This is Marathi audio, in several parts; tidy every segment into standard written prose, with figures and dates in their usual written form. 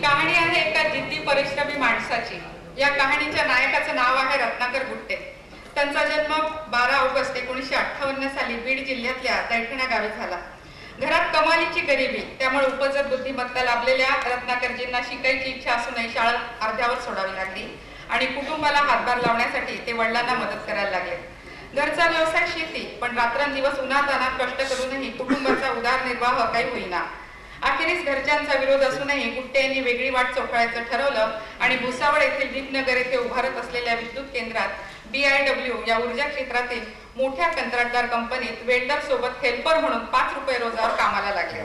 कहाणी आहे एका जिद्दी परिश्रमी माणसाची। या कहाणीच्या नायकाचं नाव आहे रत्नाकर गुट्टे। त्यांचा जन्म 12 ऑगस्ट 1958 साली बीड जिल्ह्यातल्या दैठणा गावी झाला। घरात कमालीची गरिबी, त्यामुळे उपजत बुद्धिमत्ता लाभलेल्या रत्नाकरजींना शिकायची इच्छा असूनही शाळा अर्ध्यावर सोडावी लागली आणि कुटुंबाला हातभार लावण्यासाठी ते वडिलांना मदत करायला लागले। घरचा व्यवसाय शेती, पण रात्रंदिवस उन्हातान्हात कष्ट करूनही कुटुंबाचा उदरनिर्वाह काही होईना। अखेरीस घरच्यांचा विरोध असूनही गुट्टे यांनी वेगळी वाट चोखाळायचं ठरवलं आणि भुसावळ येथील दीपनगर येथे उभारत असलेल्या विद्युत केंद्रात BIW या ऊर्जा क्षेत्रातील मोठ्या कंत्राटदार कंपनीत वेल्डर सोबत हेल्पर म्हणून 5 रुपये रोजावर कामाला लागले।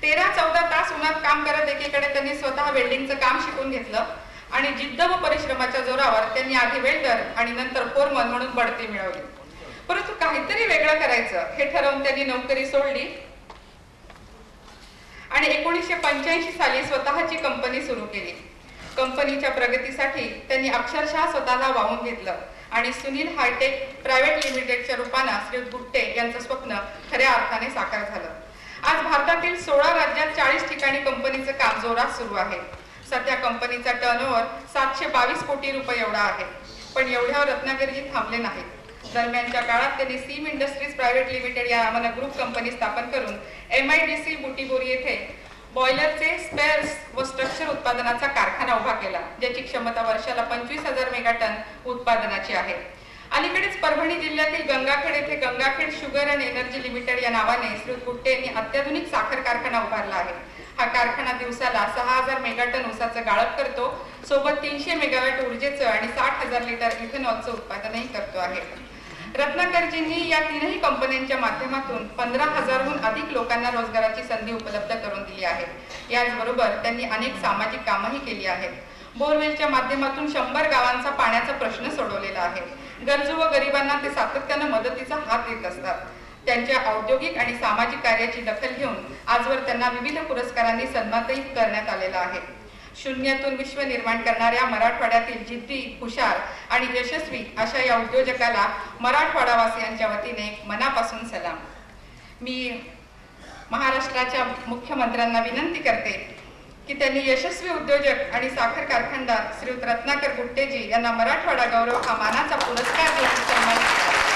13-14 तास उन्हात काम करत एकीकडे त्यांनी स्वतः वेल्डिंगचं काम शिकून घेतलं आणि जिद्द व परिश्रमाच्या जोरावर त्यांनी आधी वेल्डर आणि नंतर फोरमन म्हणून बढती मिळवली। परंतु काहीतरी वेगळं करायचं हे ठरवून त्यांनी नोकरी सोडली आणि 1985 साली स्वतःची कंपनी सुरू केली। कंपनीच्या प्रगतीसाठी त्यांनी अक्षरशः स्वतःला वाहून घेतलं आणि सुनील हायटेक प्रायव्हेट लिमिटेडच्या रूपानं श्री गुट्टे यांचं स्वप्न खऱ्या अर्थाने साकार झालं। आज भारतातील 16 राज्यात 40 ठिकाणी कंपनीचं काम जोरात सुरू आहे। सध्या कंपनीचा टर्नओव्हर 722 कोटी रुपये एवढा आहे। पण एवढ्यावर रत्नाकरजी थांबले नाहीत। दरम्यानच्या काळात त्यांनी सीम इंडस्ट्रीज प्रायव्हेट लिमिटेड या नावानं ग्रुप कंपनी स्थापन करून MIDC बुटीबोरी येथे बॉयलरचे स्पेअर्स व स्ट्रक्चर उत्पादनाचा कारखाना उभा केला, ज्याची क्षमता वर्षाला 25,000 मेगाटन उत्पादनाची आहे। अलीकडेच परभणी जिल्ह्यातील गंगाखेड येथे Gangakhed sugar and energy limited या नावाने श्री गुट्टे यांनी अत्याधुनिक साखर कारखाना उभारला आहे। हा कारखाना दिवसाला 6,000 मेगाटन ऊसाचं गाळप करतो, सोबत 300 मेगावॅट ऊर्जेचं आणि 60,000 लिटर इथेनॉलचं उत्पादनही करतो आहे। रत्नाकरजींनी या तीनही कंपन्यांच्या माध्यमातून 15,000हून अधिक लोकांना रोजगाराची संधी उपलब्ध करून दिली आहे। याचबरोबर त्यांनी अनेक सामाजिक कामही केली आहेत। बोरवेलच्या माध्यमातून 100 गावांचा पाण्याचा प्रश्न सोडवलेला आहे। गरजू व गरिबांना ते सातत्याने मदतीचा हात देत असतात। त्यांच्या औद्योगिक आणि सामाजिक कार्याची दखल घेऊन आजवर त्यांना विविध पुरस्कारांनी सन्मानित करण्यात आलेला आहे। शून्यातून विश्व निर्माण करणाऱ्या मराठवाड्यातील जिद्दी, हुशार आणि यशस्वी अशा या उद्योजकाला मराठवाडावासियांच्या वतीने मनापासून सलाम। मी महाराष्ट्राच्या मुख्यमंत्र्यांना विनंती करते की त्यांनी यशस्वी उद्योजक आणि साखर कारखानदार श्रीयुत रत्नाकर गुट्टेजी यांना मराठवाडा गौरव हा मानाचा पुरस्कार देऊन सन्मानित करावा।